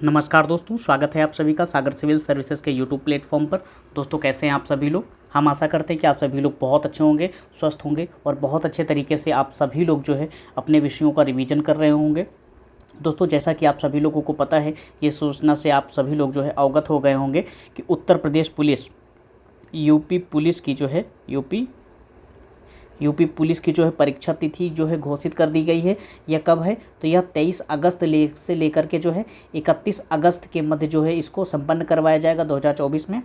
नमस्कार दोस्तों, स्वागत है आप सभी का सागर सिविल सर्विसेज के यूट्यूब प्लेटफॉर्म पर। दोस्तों कैसे हैं आप सभी लोग। हम आशा करते हैं कि आप सभी लोग बहुत अच्छे होंगे, स्वस्थ होंगे और बहुत अच्छे तरीके से आप सभी लोग जो है अपने विषयों का रिवीजन कर रहे होंगे। दोस्तों जैसा कि आप सभी लोगों को पता है, ये सूचना से आप सभी लोग जो है अवगत हो गए होंगे कि Uttar Pradesh police UP police की जो है यूपी पुलिस की जो है परीक्षा तिथि जो है घोषित कर दी गई है। यह कब है, तो यह 23 अगस्त से लेकर के जो है 31 अगस्त के मध्य जो है इसको संपन्न करवाया जाएगा 2024 में।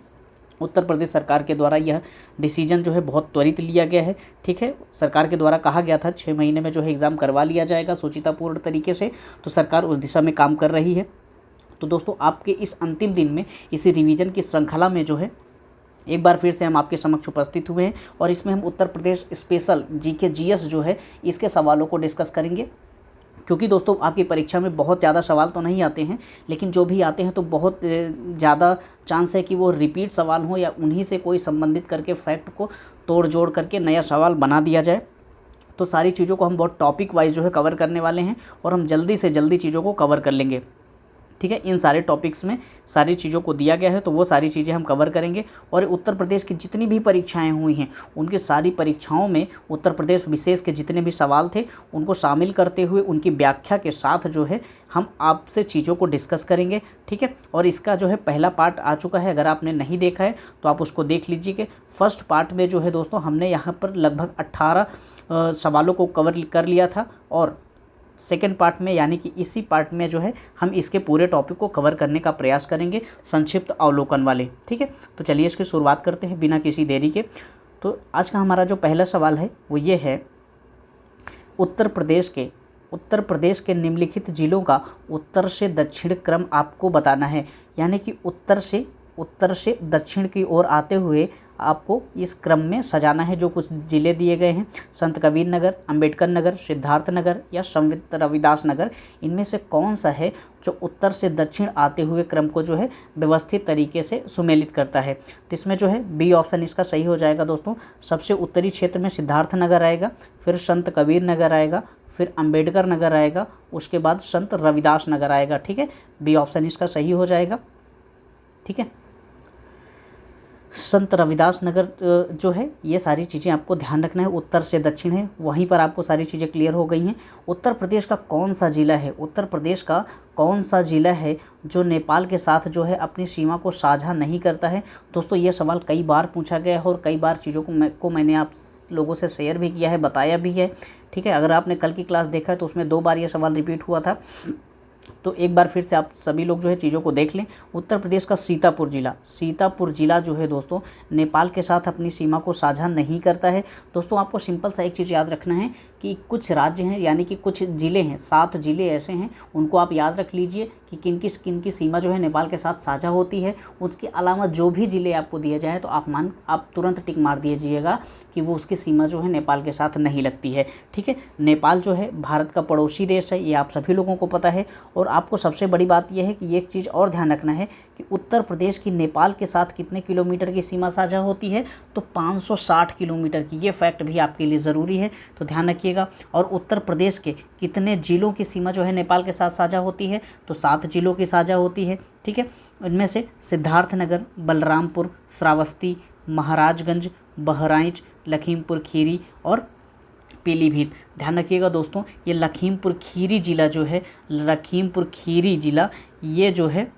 उत्तर प्रदेश सरकार के द्वारा यह डिसीजन जो है बहुत त्वरित लिया गया है। ठीक है, सरकार के द्वारा कहा गया था 6 महीने में जो है एग्ज़ाम करवा लिया जाएगा सुचितापूर्ण तरीके से, तो सरकार उस दिशा में काम कर रही है। तो दोस्तों आपके इस अंतिम दिन में इसी रिवीजन की श्रृंखला में जो है एक बार फिर से हम आपके समक्ष उपस्थित हुए हैं और इसमें हम Uttar Pradesh special GK GS जो है इसके सवालों को डिस्कस करेंगे। क्योंकि दोस्तों आपकी परीक्षा में बहुत ज़्यादा सवाल तो नहीं आते हैं, लेकिन जो भी आते हैं तो बहुत ज़्यादा चांस है कि वो रिपीट सवाल हो या उन्हीं से कोई संबंधित करके फैक्ट को तोड़ जोड़ करके नया सवाल बना दिया जाए। तो सारी चीज़ों को हम बहुत टॉपिक वाइज जो है कवर करने वाले हैं और हम जल्दी से जल्दी चीज़ों को कवर कर लेंगे। ठीक है, इन सारे टॉपिक्स में सारी चीज़ों को दिया गया है, तो वो सारी चीज़ें हम कवर करेंगे। और उत्तर प्रदेश की जितनी भी परीक्षाएं हुई हैं उनकी सारी परीक्षाओं में उत्तर प्रदेश विशेष के जितने भी सवाल थे उनको शामिल करते हुए उनकी व्याख्या के साथ जो है हम आपसे चीज़ों को डिस्कस करेंगे। ठीक है, और इसका जो है पहला पार्ट आ चुका है, अगर आपने नहीं देखा है तो आप उसको देख लीजिए। कि फर्स्ट पार्ट में जो है दोस्तों हमने यहाँ पर लगभग 18 सवालों को कवर कर लिया था और सेकेंड पार्ट में यानी कि इसी पार्ट में जो है हम इसके पूरे टॉपिक को कवर करने का प्रयास करेंगे, संक्षिप्त अवलोकन वाले। ठीक है, तो चलिए इसकी शुरुआत करते हैं बिना किसी देरी के। तो आज का हमारा जो पहला सवाल है वो ये है, उत्तर प्रदेश के निम्नलिखित जिलों का उत्तर से दक्षिण क्रम आपको बताना है। यानी कि उत्तर से दक्षिण की ओर आते हुए आपको इस क्रम में सजाना है। जो कुछ ज़िले दिए गए हैं, संत कबीर नगर, अंबेडकर नगर, सिद्धार्थ नगर या संत रविदास नगर, इनमें से कौन सा है जो उत्तर से दक्षिण आते हुए क्रम को जो है व्यवस्थित तरीके से सुमेलित करता है। तो इसमें जो है बी ऑप्शन इसका सही हो जाएगा दोस्तों। सबसे उत्तरी क्षेत्र में सिद्धार्थ नगर आएगा, फिर संत कबीर नगर आएगा, फिर अंबेडकर नगर आएगा, उसके बाद संत रविदास नगर आएगा। ठीक है, बी ऑप्शन इसका सही हो जाएगा। ठीक है, संत रविदास नगर जो है ये सारी चीज़ें आपको ध्यान रखना है, उत्तर से दक्षिण है, वहीं पर आपको सारी चीज़ें क्लियर हो गई हैं। उत्तर प्रदेश का कौन सा ज़िला है, उत्तर प्रदेश का कौन सा ज़िला है जो नेपाल के साथ जो है अपनी सीमा को साझा नहीं करता है। दोस्तों ये सवाल कई बार पूछा गया है और कई बार चीज़ों को मैंने आप लोगों से शेयर भी किया है, बताया भी है। ठीक है, अगर आपने कल की क्लास देखा है तो उसमें 2 बार ये सवाल रिपीट हुआ था, तो एक बार फिर से आप सभी लोग जो है चीज़ों को देख लें। उत्तर प्रदेश का सीतापुर ज़िला जो है दोस्तों नेपाल के साथ अपनी सीमा को साझा नहीं करता है। दोस्तों आपको सिंपल सा एक चीज़ याद रखना है कि कुछ राज्य हैं यानी कि कुछ ज़िले हैं, 7 ज़िले ऐसे हैं, उनको आप याद रख लीजिए कि किन की सीमा जो है नेपाल के साथ साझा होती है। उसके अलावा जो भी ज़िले आपको दिए जाएँ तो आप तुरंत टिक मार दीजिएगा कि वो उसकी सीमा जो है नेपाल के साथ नहीं लगती है। ठीक है, नेपाल जो है भारत का पड़ोसी देश है, ये आप सभी लोगों को पता है। और आपको सबसे बड़ी बात यह है कि एक चीज़ और ध्यान रखना है कि उत्तर प्रदेश की नेपाल के साथ कितने किलोमीटर की सीमा साझा होती है, तो 560 किलोमीटर की। ये फैक्ट भी आपके लिए ज़रूरी है, तो ध्यान रखिएगा। और उत्तर प्रदेश के कितने जिलों की सीमा जो है नेपाल के साथ साझा होती है, तो 7 जिलों की साझा होती है। ठीक है, इनमें से सिद्धार्थनगर, बलरामपुर, श्रावस्ती, महाराजगंज, बहराइच, लखीमपुर खीरी और पीलीभीत। ध्यान रखिएगा दोस्तों, ये लखीमपुर खीरी ज़िला जो है, लखीमपुर खीरी ज़िला ये जो है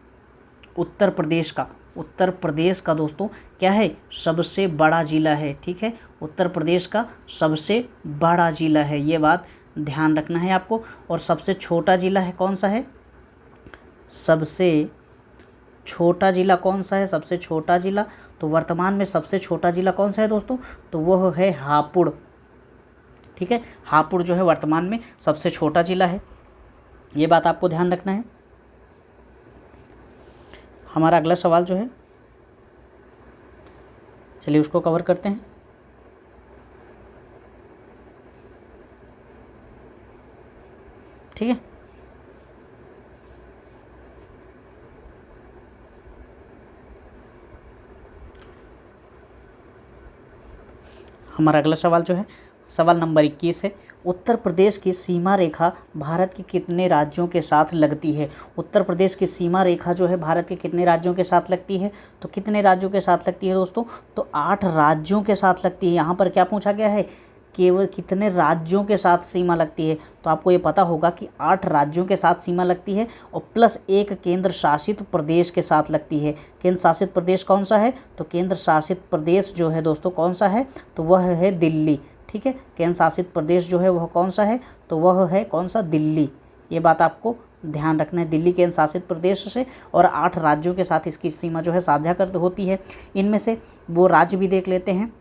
उत्तर प्रदेश का दोस्तों क्या है, सबसे बड़ा ज़िला है। ठीक है, उत्तर प्रदेश का सबसे बड़ा ज़िला है, ये बात ध्यान रखना है आपको। और सबसे छोटा ज़िला है कौन सा है, सबसे छोटा ज़िला कौन सा है, सबसे छोटा ज़िला, तो वर्तमान में सबसे छोटा ज़िला कौन सा है दोस्तों, तो वह है हापुड़। ठीक है, हापुड़ जो है वर्तमान में सबसे छोटा ज़िला है, ये बात आपको ध्यान रखना है। हमारा अगला सवाल जो है, चलिए उसको कवर करते हैं। ठीक है, हमारा अगला सवाल जो है, सवाल नंबर 21 है, उत्तर प्रदेश की सीमा रेखा भारत के कितने राज्यों के साथ लगती है? उत्तर प्रदेश की सीमा रेखा जो है भारत के कितने राज्यों के साथ लगती है? तो कितने राज्यों के साथ लगती है दोस्तों? तो 8 राज्यों के साथ लगती है। यहाँ पर क्या पूछा गया है? केवल कितने राज्यों के साथ सीमा लगती है? तो आपको ये पता होगा कि 8 राज्यों के साथ सीमा लगती है और प्लस एक केंद्र शासित प्रदेश के साथ लगती है। केंद्र शासित प्रदेश कौन सा है? तो केंद्र शासित प्रदेश जो है दोस्तों कौन सा है? तो वह है दिल्ली। ठीक है, केंद्र शासित प्रदेश जो है वह कौन सा है? तो वह है कौन सा? दिल्ली। ये बात आपको ध्यान रखना है, दिल्ली केंद्र शासित प्रदेश से और 8 राज्यों के साथ इसकी सीमा जो है साझा कर होती है। इनमें से वो राज्य भी देख लेते हैं।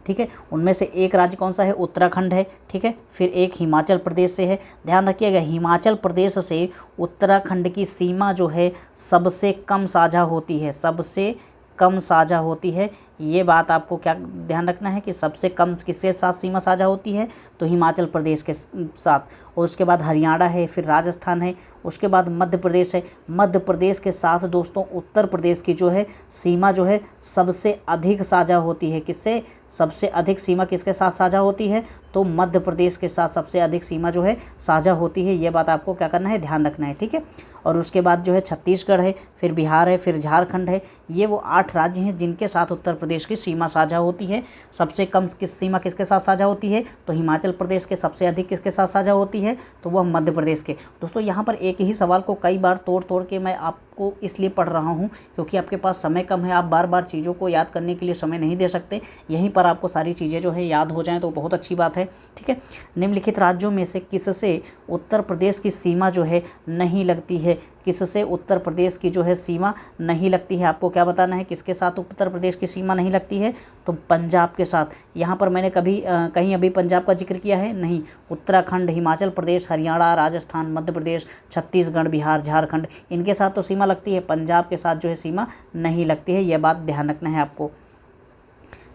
ठीक है, उनमें से एक राज्य कौन सा है? उत्तराखंड है। ठीक है, फिर एक हिमाचल प्रदेश से है। ध्यान रखिएगा, हिमाचल प्रदेश से उत्तराखंड की सीमा जो है सबसे कम साझा होती है, सबसे कम साझा होती है। ये बात आपको क्या ध्यान रखना है कि सबसे कम किसके साथ सीमा साझा होती है? तो हिमाचल प्रदेश के साथ। और उसके बाद हरियाणा है, फिर राजस्थान है, उसके बाद मध्य प्रदेश है। मध्य प्रदेश के साथ दोस्तों उत्तर प्रदेश की जो है सीमा जो है सबसे अधिक साझा होती है। किससे? सबसे अधिक सीमा किसके साथ साझा होती है? तो मध्य प्रदेश के साथ सबसे अधिक सीमा जो है साझा होती है। ये बात आपको क्या करना है? ध्यान रखना है। ठीक है, और उसके बाद जो है छत्तीसगढ़ है, फिर बिहार है, फिर झारखंड है। ये वो 8 राज्य हैं जिनके साथ उत्तर प्रदेश की सीमा साझा होती है। सबसे कम सीमा किसके साथ साझा होती है? तो हिमाचल प्रदेश के। सबसे अधिक किसके साथ साझा होती है? तो वह मध्य प्रदेश के। दोस्तों यहाँ पर एक ही सवाल को कई बार तोड़ के मैं आपको इसलिए पढ़ रहा हूँ क्योंकि आपके पास समय कम है, आप बार बार चीज़ों को याद करने के लिए समय नहीं दे सकते। यहीं पर आपको सारी चीज़ें जो है याद हो जाएं तो बहुत अच्छी बात है। ठीक है, निम्नलिखित राज्यों में से किससे उत्तर प्रदेश की सीमा जो है नहीं लगती है? किससे उत्तर प्रदेश की जो है सीमा नहीं लगती है? आपको क्या बताना है किसके साथ उत्तर प्रदेश की सीमा नहीं लगती है? तो पंजाब के साथ। यहाँ पर मैंने कहीं अभी पंजाब का जिक्र किया है? नहीं। उत्तराखंड, हिमाचल प्रदेश, हरियाणा, राजस्थान, मध्य प्रदेश, छत्तीसगढ़, बिहार, झारखंड, इनके साथ तो सीमा लगती है, पंजाब के साथ जो है सीमा नहीं लगती है। यह बात ध्यान रखना है आपको।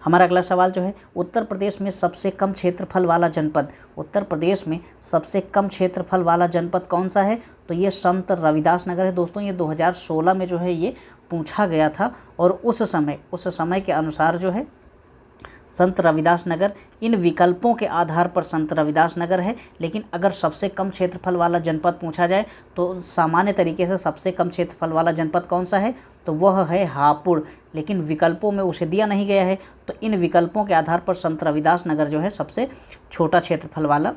हमारा अगला सवाल जो है, उत्तर प्रदेश में सबसे कम क्षेत्रफल वाला जनपद, उत्तर प्रदेश में सबसे कम क्षेत्रफल वाला जनपद कौन सा है? तो ये संत रविदास नगर है। दोस्तों ये 2016 में जो है ये पूछा गया था और उस समय के अनुसार जो है संत रविदास नगर, इन विकल्पों के आधार पर संत रविदास नगर है। लेकिन अगर सबसे कम क्षेत्रफल वाला जनपद पूछा जाए तो सामान्य तरीके से सबसे कम क्षेत्रफल वाला जनपद कौन सा है? तो वह है हापुड़। लेकिन विकल्पों में उसे दिया नहीं गया है, तो इन विकल्पों के आधार पर संत रविदास नगर जो है सबसे छोटा क्षेत्रफल वाला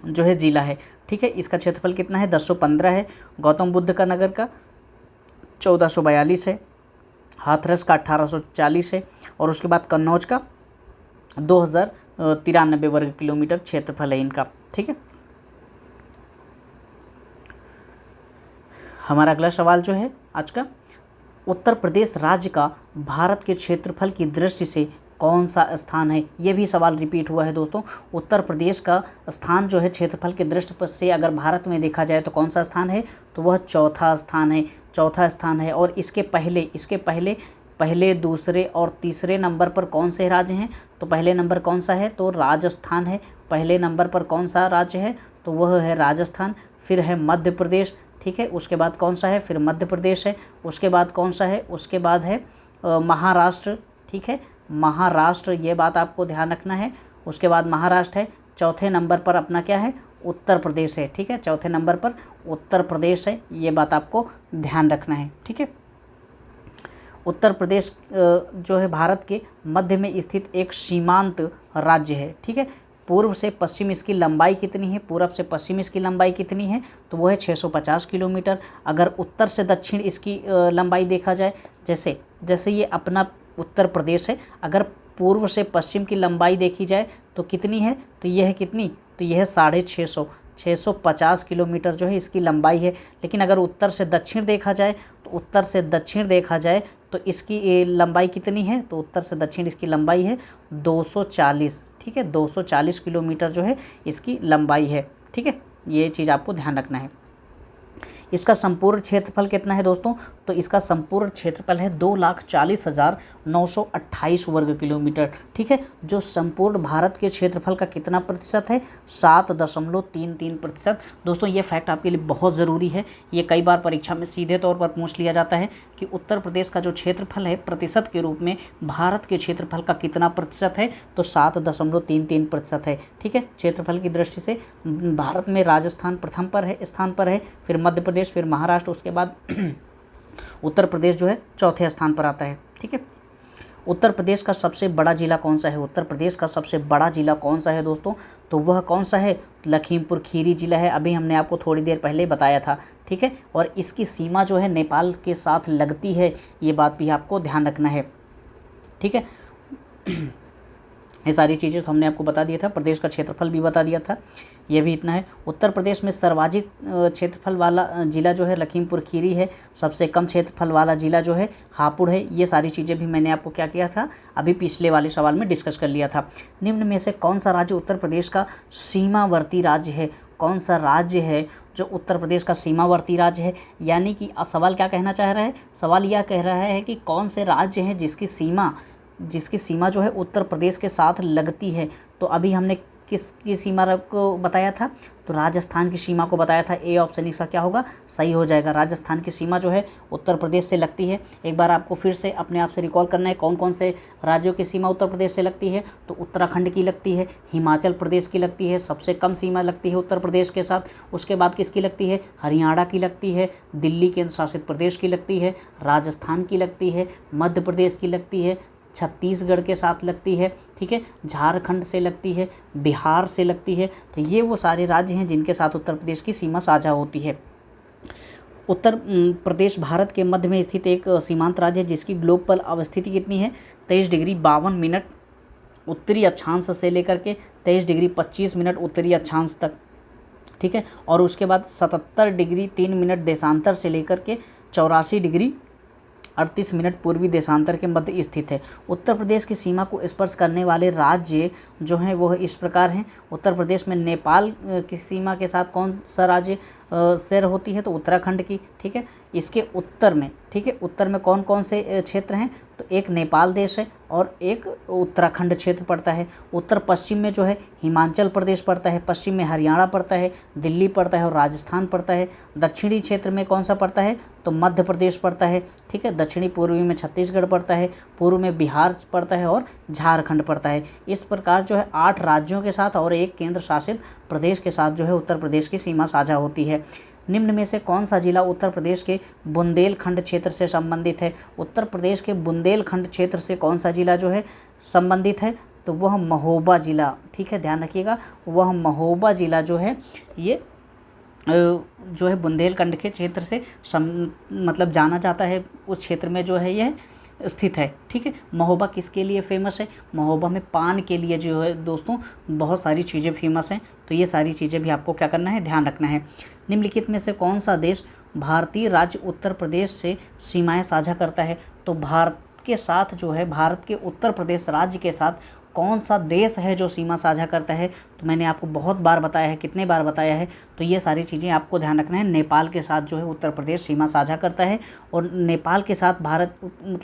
जो है जिला है। ठीक है, इसका क्षेत्रफल कितना है? 1015 है। गौतम बुद्ध का नगर का 1442 है। हाथरस का 1840 है। और उसके बाद कन्नौज का 2093 वर्ग किलोमीटर क्षेत्रफल है इनका। ठीक है, हमारा अगला सवाल जो है आज का, उत्तर प्रदेश राज्य का भारत के क्षेत्रफल की दृष्टि से कौन सा स्थान है? ये भी सवाल रिपीट हुआ है दोस्तों। उत्तर प्रदेश का स्थान जो है क्षेत्रफल की दृष्टि से अगर भारत में देखा जाए तो कौन सा स्थान है? तो वह चौथा स्थान है, चौथा स्थान है। और इसके पहले दूसरे और तीसरे नंबर पर कौन से राज्य हैं? तो पहले नंबर कौन सा है? तो राजस्थान है। पहले नंबर पर कौन सा राज्य है? तो वह है राजस्थान। फिर है मध्य प्रदेश। ठीक है, उसके बाद कौन सा है? फिर मध्य प्रदेश है। उसके बाद कौन सा है? उसके बाद है महाराष्ट्र। ठीक है, महाराष्ट्र, ये बात आपको ध्यान रखना है। उसके बाद महाराष्ट्र है। चौथे नंबर पर अपना क्या है? उत्तर प्रदेश है। ठीक है, चौथे नंबर पर उत्तर प्रदेश है, ये बात आपको ध्यान रखना है। ठीक है, उत्तर प्रदेश जो है भारत के मध्य में स्थित एक सीमांत राज्य है। ठीक है, पूर्व से पश्चिम इसकी लंबाई कितनी है? पूर्व से पश्चिम इसकी लंबाई कितनी है? तो वो है 650 किलोमीटर। अगर उत्तर से दक्षिण इसकी लंबाई देखा जाए, जैसे ये अपना उत्तर प्रदेश है, अगर पूर्व से पश्चिम की लंबाई देखी जाए तो कितनी है? तो यह है कितनी? तो यह है 650 किलोमीटर जो है इसकी लंबाई है। लेकिन अगर उत्तर से दक्षिण देखा जाए तो इसकी लंबाई कितनी है? तो उत्तर से दक्षिण इसकी लंबाई है 240। ठीक है, 240 किलोमीटर जो है इसकी लंबाई है। ठीक है, ये चीज़ आपको ध्यान रखना है। इसका संपूर्ण क्षेत्रफल कितना है दोस्तों? तो इसका संपूर्ण क्षेत्रफल है 2,40,928 वर्ग किलोमीटर। ठीक है, जो संपूर्ण भारत के क्षेत्रफल का कितना प्रतिशत है? 7.33%। दोस्तों ये फैक्ट आपके लिए बहुत ज़रूरी है, ये कई बार परीक्षा में सीधे तौर पर पूछ लिया जाता है कि उत्तर प्रदेश का जो क्षेत्रफल है प्रतिशत के रूप में भारत के क्षेत्रफल का कितना प्रतिशत है? तो 7.33% है। ठीक है, क्षेत्रफल की दृष्टि से भारत में राजस्थान प्रथम पर है, स्थान पर है, फिर मध्य प्रदेश, फिर महाराष्ट्र, उसके बाद उत्तर प्रदेश जो है चौथे स्थान पर आता है। ठीक है, उत्तर प्रदेश का सबसे बड़ा जिला कौन सा है? उत्तर प्रदेश का सबसे बड़ा जिला कौन सा है दोस्तों? तो वह कौन सा है? लखीमपुर खीरी जिला है। अभी हमने आपको थोड़ी देर पहले बताया था। ठीक है, और इसकी सीमा जो है नेपाल के साथ लगती है, ये बात भी आपको ध्यान रखना है। ठीक है, ये सारी चीज़ें तो हमने आपको बता दिया था, प्रदेश का क्षेत्रफल भी बता दिया था, ये भी इतना है। उत्तर प्रदेश में सर्वाधिक क्षेत्रफल वाला ज़िला जो है लखीमपुर खीरी है, सबसे कम क्षेत्रफल वाला ज़िला जो है हापुड़ है। ये सारी चीज़ें भी मैंने आपको क्या किया था, अभी पिछले वाले सवाल में डिस्कस कर लिया था। निम्न में से कौन सा राज्य उत्तर प्रदेश का सीमावर्ती राज्य है? कौन सा राज्य है जो उत्तर प्रदेश का सीमावर्ती राज्य है? यानी कि सवाल क्या कहना चाह रहा है? सवाल यह कह रहा है कि कौन से राज्य हैं जिसकी सीमा जो है उत्तर प्रदेश के साथ लगती है। तो अभी हमने किसकी सीमा को बताया था? तो राजस्थान की सीमा को बताया था। ए ऑप्शन इसका क्या होगा? सही हो जाएगा। राजस्थान की सीमा जो है उत्तर प्रदेश से लगती है। एक बार आपको फिर से अपने आप से रिकॉल करना है कौन कौन से राज्यों की सीमा उत्तर प्रदेश से लगती है। तो उत्तराखंड की लगती है, हिमाचल प्रदेश की लगती है, सबसे कम सीमा लगती है उत्तर प्रदेश के साथ। उसके बाद किसकी लगती है? हरियाणा की लगती है, दिल्ली केंद्र शासित प्रदेश की लगती है, राजस्थान की लगती है, मध्य प्रदेश की लगती है, छत्तीसगढ़ के साथ लगती है। ठीक है, झारखंड से लगती है, बिहार से लगती है। तो ये वो सारे राज्य हैं जिनके साथ उत्तर प्रदेश की सीमा साझा होती है। उत्तर प्रदेश भारत के मध्य में स्थित एक सीमांत राज्य है जिसकी ग्लोबल अवस्थिति कितनी है? 23 डिग्री 52 मिनट उत्तरी अक्षांश से लेकर के 23 डिग्री 25 मिनट उत्तरी अक्षांश तक। ठीक है, और उसके बाद 77 डिग्री 3 मिनट देशांतर से लेकर के 84 डिग्री 38 मिनट पूर्वी देशांतर के मध्य स्थित है। उत्तर प्रदेश की सीमा को स्पर्श करने वाले राज्य जो हैं वो इस प्रकार हैं। उत्तर प्रदेश में नेपाल की सीमा के साथ कौन सा राज्य शेयर होती है? तो उत्तराखंड की। ठीक है, इसके उत्तर में, ठीक है, उत्तर में कौन कौन से क्षेत्र हैं? तो एक नेपाल देश है और एक उत्तराखंड क्षेत्र पड़ता है। उत्तर पश्चिम में जो है हिमाचल प्रदेश पड़ता है, पश्चिम में हरियाणा पड़ता है, दिल्ली पड़ता है और राजस्थान पड़ता है। दक्षिणी क्षेत्र में कौन सा पड़ता है? तो मध्य प्रदेश पड़ता है। ठीक है, दक्षिणी पूर्वी में छत्तीसगढ़ पड़ता है, पूर्व में बिहार पड़ता है और झारखंड पड़ता है। इस प्रकार जो है 8 राज्यों के साथ और एक केंद्र शासित प्रदेश के साथ जो है उत्तर प्रदेश की सीमा साझा होती है। निम्न में से कौन सा जिला उत्तर प्रदेश के बुंदेलखंड क्षेत्र से संबंधित है? उत्तर प्रदेश के बुंदेलखंड क्षेत्र से कौन सा जिला जो है संबंधित है? तो वह महोबा जिला। ठीक है, ध्यान रखिएगा, वह महोबा जिला जो है ये जो है बुंदेलखंड के क्षेत्र से मतलब जाना जाता है। उस क्षेत्र में जो है यह स्थित है। ठीक है, महोबा किसके लिए फेमस है? महोबा में पान के लिए जो है दोस्तों बहुत सारी चीज़ें फेमस हैं। तो ये सारी चीज़ें भी आपको क्या करना है, ध्यान रखना है। निम्नलिखित में से कौन सा देश भारतीय राज्य उत्तर प्रदेश से सीमाएं साझा करता है? तो भारत के साथ जो है, भारत के उत्तर प्रदेश राज्य के साथ कौन सा देश है जो सीमा साझा करता है? तो मैंने आपको बहुत बार बताया है, कितने बार बताया है, तो ये सारी चीज़ें आपको ध्यान रखना है। नेपाल के साथ जो है उत्तर प्रदेश सीमा साझा करता है। और नेपाल के साथ भारत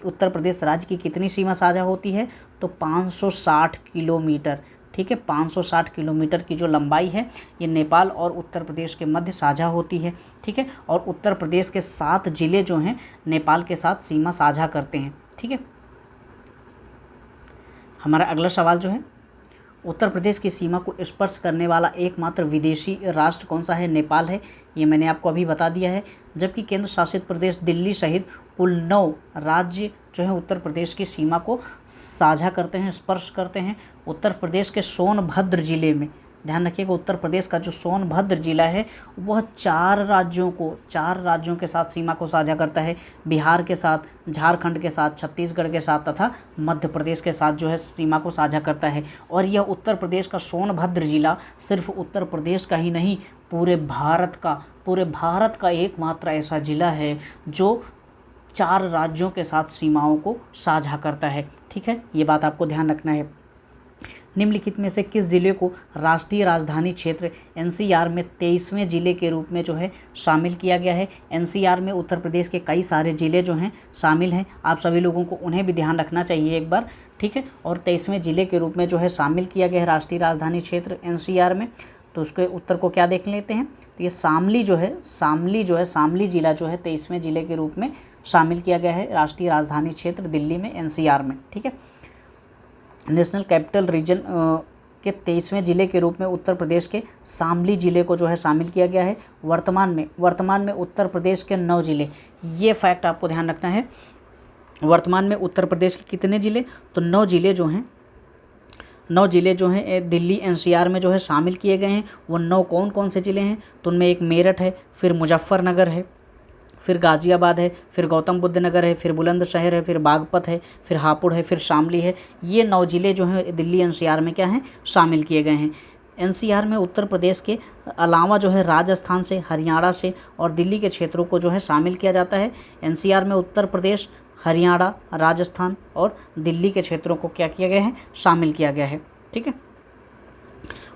उत्तर प्रदेश राज्य की कितनी सीमा साझा होती है? तो 560 किलोमीटर। ठीक है, 560 किलोमीटर की जो लंबाई है ये नेपाल और उत्तर प्रदेश के मध्य साझा होती है। ठीक है, और उत्तर प्रदेश के 7 जिले जो हैं नेपाल के साथ सीमा साझा करते हैं। ठीक है, हमारा अगला सवाल जो है, उत्तर प्रदेश की सीमा को स्पर्श करने वाला एकमात्र विदेशी राष्ट्र कौन सा है? नेपाल है। ये मैंने आपको अभी बता दिया है। जबकि केंद्र शासित प्रदेश दिल्ली सहित कुल 9 राज्य जो है उत्तर प्रदेश की सीमा को साझा करते हैं, स्पर्श करते हैं। उत्तर प्रदेश के सोनभद्र जिले में, ध्यान रखिएगा, उत्तर प्रदेश का जो सोनभद्र जिला है वह 4 राज्यों के साथ सीमा को साझा करता है। बिहार के साथ, झारखंड के साथ, छत्तीसगढ़ के साथ तथा मध्य प्रदेश के साथ जो है सीमा को साझा करता है। और यह उत्तर प्रदेश का सोनभद्र जिला सिर्फ उत्तर प्रदेश का ही नहीं, पूरे भारत का एकमात्र ऐसा जिला है जो 4 राज्यों के साथ सीमाओं को साझा करता है। ठीक है, ये बात आपको ध्यान रखना है। निम्नलिखित में से किस जिले को राष्ट्रीय राजधानी क्षेत्र एनसीआर में 23वें जिले के रूप में जो है शामिल किया गया है। एनसीआर में उत्तर प्रदेश के कई सारे ज़िले जो हैं शामिल हैं, आप सभी लोगों को उन्हें भी ध्यान रखना चाहिए एक बार, ठीक है। और 23वें जिले के रूप में जो है शामिल किया गया है राष्ट्रीय राजधानी क्षेत्र एनसीआर में। तो उसके उत्तर को क्या देख लेते हैं, तो ये शामली जिला जो है 23वें जिले के रूप में शामिल किया गया है राष्ट्रीय राजधानी क्षेत्र दिल्ली में एनसीआर में, ठीक है। नेशनल कैपिटल रीजन के 23वें जिले के रूप में उत्तर प्रदेश के शामली जिले को जो है शामिल किया गया है। वर्तमान में उत्तर प्रदेश के 9 जिले, ये फैक्ट आपको ध्यान रखना है। वर्तमान में उत्तर प्रदेश के कितने ज़िले, तो 9 ज़िले जो हैं दिल्ली एनसीआर में जो है शामिल किए गए हैं। वो 9 कौन कौन से ज़िले हैं, तो उनमें एक मेरठ है, फिर मुजफ्फरनगर है, फिर गाज़ियाबाद है, फिर गौतम बुद्ध नगर है, फिर बुलंदशहर है, फिर बागपत है, फिर हापुड़ है, फिर शामली है। ये 9 ज़िले जो हैं दिल्ली एनसीआर में क्या हैं, शामिल किए गए हैं। एनसीआर में उत्तर प्रदेश के अलावा जो है राजस्थान से, हरियाणा से और दिल्ली के क्षेत्रों को जो है शामिल किया जाता है। एनसीआर में उत्तर प्रदेश, हरियाणा, राजस्थान और दिल्ली के क्षेत्रों को क्या किया गया है, शामिल किया गया है, ठीक है।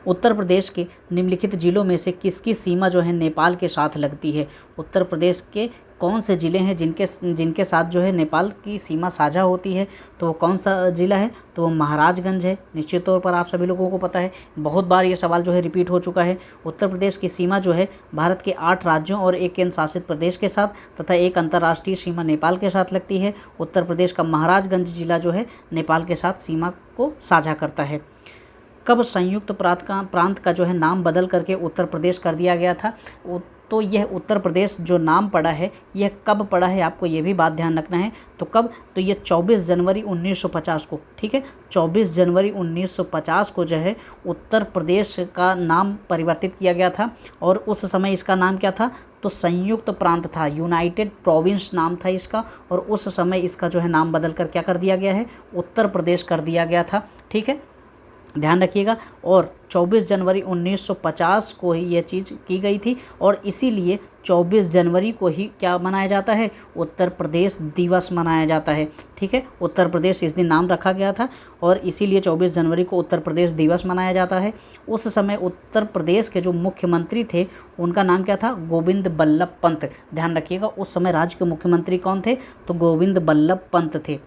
उत्तर प्रदेश के निम्नलिखित जिलों में से किसकी सीमा जो है नेपाल के साथ लगती है। उत्तर प्रदेश के कौन से ज़िले हैं जिनके साथ जो है नेपाल की सीमा साझा होती है, तो वो कौन सा ज़िला है, तो वो महाराजगंज है। निश्चित तौर पर आप सभी लोगों को पता है, बहुत बार ये सवाल जो है रिपीट हो चुका है। उत्तर प्रदेश की सीमा जो है भारत के 8 राज्यों और एक केंद्र शासित प्रदेश के साथ तथा एक अंतर्राष्ट्रीय सीमा नेपाल के साथ लगती है। उत्तर प्रदेश का महाराजगंज जिला जो है नेपाल के साथ सीमा को साझा करता है। कब संयुक्त प्रांत का जो है नाम बदल करके उत्तर प्रदेश कर दिया गया था, तो यह उत्तर प्रदेश जो नाम पड़ा है यह कब पड़ा है, आपको ये भी बात ध्यान रखना है। तो कब, तो ये 24 जनवरी 1950 को, ठीक है, 24 जनवरी 1950 को जो है उत्तर प्रदेश का नाम परिवर्तित किया गया था। और उस समय इसका नाम क्या था, तो संयुक्त प्रांत था, यूनाइटेड प्रोविंस नाम था इसका। और उस समय इसका जो है नाम बदल कर क्या कर दिया गया है, उत्तर प्रदेश कर दिया गया था, ठीक है, ध्यान रखिएगा। और 24 जनवरी 1950 को ही यह चीज़ की गई थी और इसीलिए 24 जनवरी को ही क्या मनाया जाता है, उत्तर प्रदेश दिवस मनाया जाता है, ठीक है। उत्तर प्रदेश इस दिन नाम रखा गया था और इसीलिए 24 जनवरी को उत्तर प्रदेश दिवस मनाया जाता है। उस समय उत्तर प्रदेश के जो मुख्यमंत्री थे उनका नाम क्या था, गोविंद बल्लभ पंत। ध्यान रखिएगा, उस समय राज्य के मुख्यमंत्री कौन थे, तो गोविंद बल्लभ पंत थे।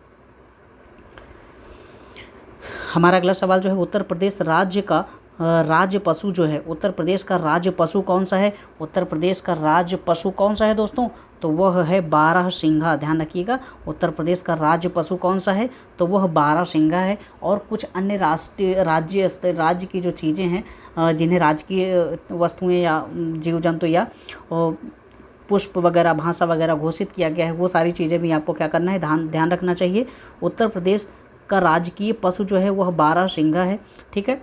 हमारा अगला सवाल जो है, उत्तर प्रदेश राज्य का राज्य पशु जो है, उत्तर प्रदेश का राज्य पशु कौन सा है। उत्तर प्रदेश का राज्य पशु कौन सा है दोस्तों, तो वह है बारहसिंघा। ध्यान रखिएगा, उत्तर प्रदेश का राज्य पशु कौन सा है, तो वह बारहसिंघा है। और कुछ अन्य राज्य की जो चीज़ें हैं जिन्हें राजकीय वस्तुएं या जीव जंतु या पुष्प वगैरह, भाषा वगैरह घोषित किया गया है, वो सारी चीज़ें भी आपको क्या करना है, ध्यान रखना चाहिए। उत्तर प्रदेश का राजकीय पशु जो है वह बारहसिंघा है, ठीक है।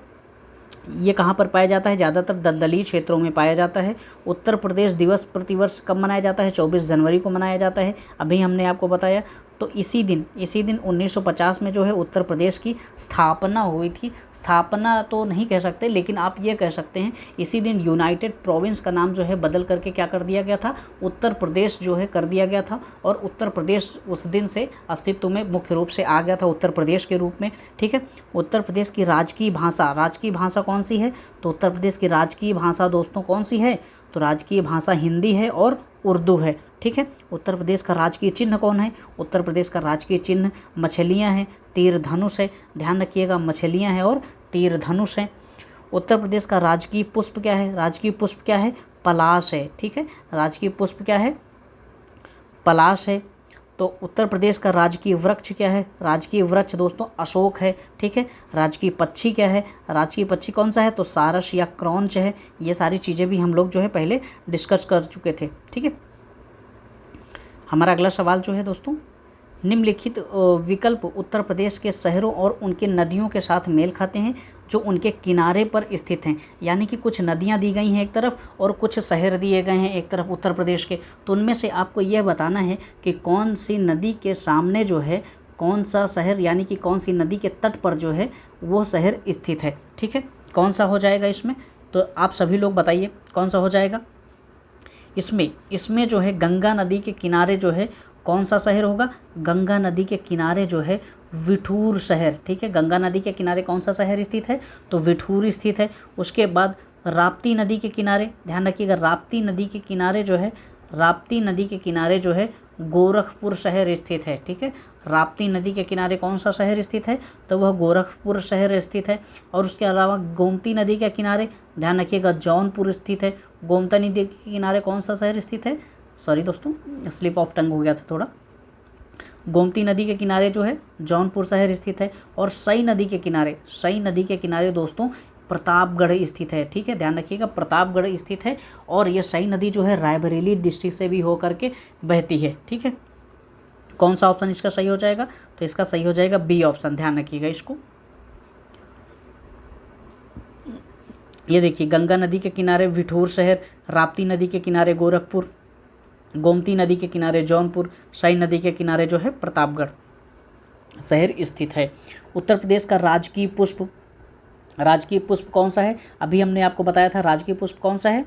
ये कहाँ पर पाया जाता है, ज़्यादातर दलदली क्षेत्रों में पाया जाता है। उत्तर प्रदेश दिवस प्रतिवर्ष कब मनाया जाता है, 24 जनवरी को मनाया जाता है, अभी हमने आपको बताया। तो इसी दिन 1950 में जो है उत्तर प्रदेश की स्थापना हुई थी। स्थापना तो नहीं कह सकते, लेकिन आप ये कह सकते हैं इसी दिन यूनाइटेड प्रोविंस का नाम जो है बदल करके क्या कर दिया गया था, उत्तर प्रदेश जो है कर दिया गया था। और उत्तर प्रदेश उस दिन से अस्तित्व में मुख्य रूप से आ गया था उत्तर प्रदेश के रूप में, ठीक है। उत्तर प्रदेश की राजकीय भाषा कौन सी है, तो उत्तर प्रदेश की राजकीय भाषा दोस्तों कौन सी है, तो राजकीय भाषा हिंदी है और उर्दू है, ठीक है। उत्तर प्रदेश का राजकीय चिन्ह कौन है, उत्तर प्रदेश का राजकीय चिन्ह मछलियाँ हैं, तीर धनुष है। ध्यान रखिएगा, मछलियाँ हैं और तीर धनुष हैं। उत्तर प्रदेश का राजकीय पुष्प क्या है, राजकीय पुष्प क्या है, पलाश है, ठीक है। राजकीय पुष्प क्या है, पलाश है। तो उत्तर प्रदेश का राजकीय वृक्ष क्या है, राजकीय वृक्ष दोस्तों अशोक है, ठीक है। राजकीय पक्षी क्या है, राजकीय पक्षी कौन सा है, तो सारस या क्रॉन्च है। ये सारी चीज़ें भी हम लोग जो है पहले डिस्कस कर चुके थे, ठीक है। हमारा अगला सवाल जो है दोस्तों, निम्नलिखित विकल्प उत्तर प्रदेश के शहरों और उनके नदियों के साथ मेल खाते हैं जो उनके किनारे पर स्थित हैं। यानी कि कुछ नदियां दी गई हैं एक तरफ और कुछ शहर दिए गए हैं एक तरफ उत्तर प्रदेश के। तो उनमें से आपको यह बताना है कि कौन सी नदी के सामने जो है कौन सा शहर, यानी कि कौन सी नदी के तट पर जो है वो शहर स्थित है, ठीक है। कौन सा हो जाएगा इसमें, तो आप सभी लोग बताइए कौन सा हो जाएगा। इसमें जो है गंगा नदी के किनारे जो है कौन सा शहर होगा? गंगा नदी के किनारे जो है विठूर शहर, ठीक है, गंगा नदी के किनारे कौन सा शहर स्थित है? तो विठूर स्थित है। उसके बाद राप्ती नदी के किनारे, ध्यान रखिएगा, राप्ती नदी के किनारे जो है, राप्ती नदी के किनारे जो है गोरखपुर शहर स्थित है, ठीक है। राप्ती नदी के किनारे कौन सा शहर स्थित है? तो वह गोरखपुर शहर स्थित है। और उसके अलावा गोमती नदी के किनारे, ध्यान रखिएगा, जौनपुर स्थित है। गोमती नदी के किनारे कौन सा शहर स्थित है? सॉरी दोस्तों, स्लिप ऑफ टंग हो गया था थोड़ा। गोमती नदी के किनारे जो है जौनपुर शहर स्थित है। और सई नदी के किनारे, सई नदी के किनारे दोस्तों प्रतापगढ़ स्थित है, ठीक है, ध्यान रखिएगा, प्रतापगढ़ स्थित है। और ये सई नदी जो है रायबरेली डिस्ट्रिक्ट से भी होकर के बहती है, ठीक है। कौन सा ऑप्शन इसका सही हो जाएगा? तो इसका सही हो जाएगा बी ऑप्शन, ध्यान रखिएगा इसको। ये देखिए, गंगा नदी के किनारे विठूर शहर, राप्ती नदी के किनारे गोरखपुर, गोमती नदी के किनारे जौनपुर, सई नदी के किनारे जो है प्रतापगढ़ शहर स्थित है। उत्तर प्रदेश का राजकीय पुष्प, राजकीय पुष्प कौन सा है? अभी हमने आपको बताया था राजकीय पुष्प कौन सा है?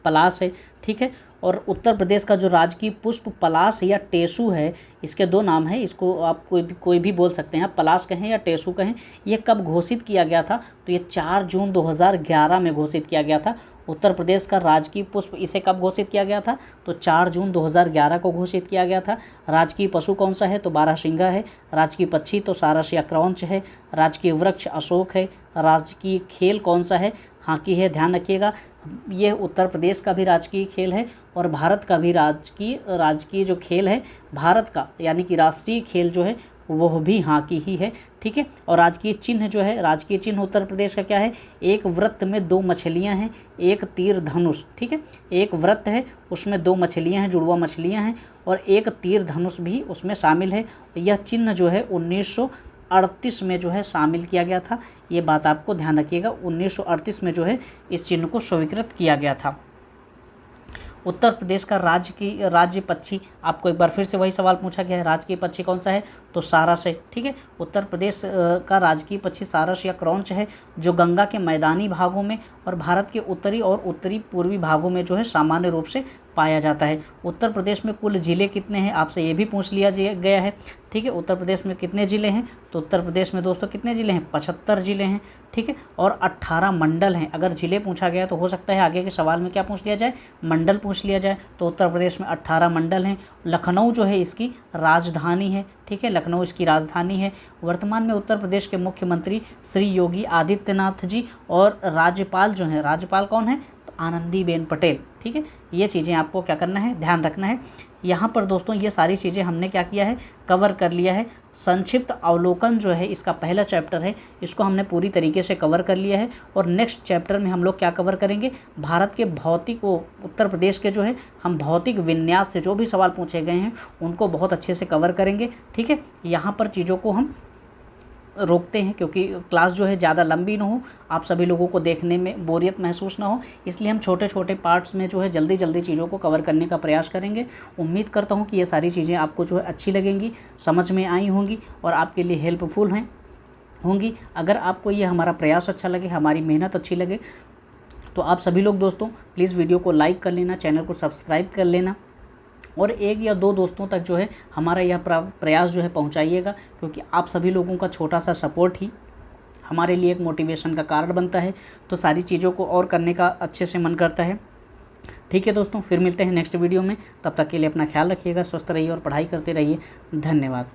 पलाश है, ठीक है। और उत्तर प्रदेश का जो राजकीय पुष्प पलाश या टेसू है, इसके दो नाम हैं, इसको आप कोई भी बोल सकते हैं, आप पलाश कहें या टेसू कहें। ये कब घोषित किया गया था? तो ये 4 जून 2011 में घोषित किया गया था। उत्तर प्रदेश का राजकीय पुष्प, इसे कब घोषित किया गया था? तो 4 जून 2011 को घोषित किया गया था। राजकीय पशु कौन सा है? तो बारहसिंगा है। राजकीय पक्षी तो सारस या क्रौंच है। राजकीय वृक्ष अशोक है। राजकीय खेल कौन सा है? हॉकी है, ध्यान रखिएगा। ये उत्तर प्रदेश का भी राजकीय खेल है और भारत का भी राजकीय जो खेल है भारत का, यानी कि राष्ट्रीय खेल जो है वह भी हॉकी ही है, ठीक है। और राजकीय चिन्ह जो है, राजकीय चिन्ह उत्तर प्रदेश का क्या है? एक वृत्त में 2 मछलियां हैं, एक तीर धनुष, ठीक है। एक वृत्त है, उसमें 2 मछलियां हैं, जुड़वा मछलियां हैं, और एक तीर धनुष भी उसमें शामिल है। यह चिन्ह जो है 1938 में जो है शामिल किया गया था। ये बात आपको ध्यान रखिएगा, 1938 में जो है इस चिन्ह को स्वीकृत किया गया था। उत्तर प्रदेश का राज्य पक्षी, आपको एक बार फिर से वही सवाल पूछा गया है, राजकीय पक्षी कौन सा है? तो सारस है, ठीक है। उत्तर प्रदेश का राजकीय पक्षी सारस या क्रौंच है, जो गंगा के मैदानी भागों में और भारत के उत्तरी और उत्तरी पूर्वी भागों में जो है सामान्य रूप से पाया जाता है। उत्तर प्रदेश में कुल जिले कितने हैं? आपसे ये भी पूछ लिया गया है, ठीक है। उत्तर प्रदेश में कितने ज़िले हैं? तो उत्तर प्रदेश में दोस्तों कितने ज़िले हैं? 75 ज़िले हैं, ठीक है। और 18 मंडल हैं। अगर ज़िले पूछा गया तो हो सकता है आगे के सवाल में क्या पूछ लिया जाए? मंडल पूछ लिया जाए। तो उत्तर प्रदेश में 18 मंडल हैं। लखनऊ जो है इसकी राजधानी है, ठीक है, लखनऊ इसकी राजधानी है। वर्तमान में उत्तर प्रदेश के मुख्यमंत्री श्री योगी आदित्यनाथ जी, और राज्यपाल जो हैं, राज्यपाल कौन है? तो आनंदीबेन पटेल, ठीक है। ये चीज़ें आपको क्या करना है? ध्यान रखना है। यहाँ पर दोस्तों ये सारी चीज़ें हमने क्या किया है? कवर कर लिया है। संक्षिप्त अवलोकन जो है इसका पहला चैप्टर है, इसको हमने पूरी तरीके से कवर कर लिया है। और नेक्स्ट चैप्टर में हम लोग क्या कवर करेंगे? भारत के भौतिक, उत्तर प्रदेश के जो है हम भौतिक विन्यास से जो भी सवाल पूछे गए हैं उनको बहुत अच्छे से कवर करेंगे, ठीक है। यहाँ पर चीज़ों को हम रोकते हैं क्योंकि क्लास जो है ज़्यादा लंबी ना हो, आप सभी लोगों को देखने में बोरियत महसूस ना हो, इसलिए हम छोटे छोटे पार्ट्स में जो है जल्दी जल्दी चीज़ों को कवर करने का प्रयास करेंगे। उम्मीद करता हूँ कि ये सारी चीज़ें आपको जो है अच्छी लगेंगी, समझ में आई होंगी और आपके लिए हेल्पफुल होंगी। अगर आपको ये हमारा प्रयास अच्छा लगे, हमारी मेहनत अच्छी लगे, तो आप सभी लोग दोस्तों प्लीज़ वीडियो को लाइक कर लेना, चैनल को सब्सक्राइब कर लेना और 1 या 2 दोस्तों तक जो है हमारा यह प्रयास जो है पहुंचाइएगा, क्योंकि आप सभी लोगों का छोटा सा सपोर्ट ही हमारे लिए एक मोटिवेशन का कारण बनता है। तो सारी चीज़ों को और करने का अच्छे से मन करता है, ठीक है दोस्तों। फिर मिलते हैं नेक्स्ट वीडियो में, तब तक के लिए अपना ख्याल रखिएगा, स्वस्थ रहिए और पढ़ाई करते रहिए। धन्यवाद।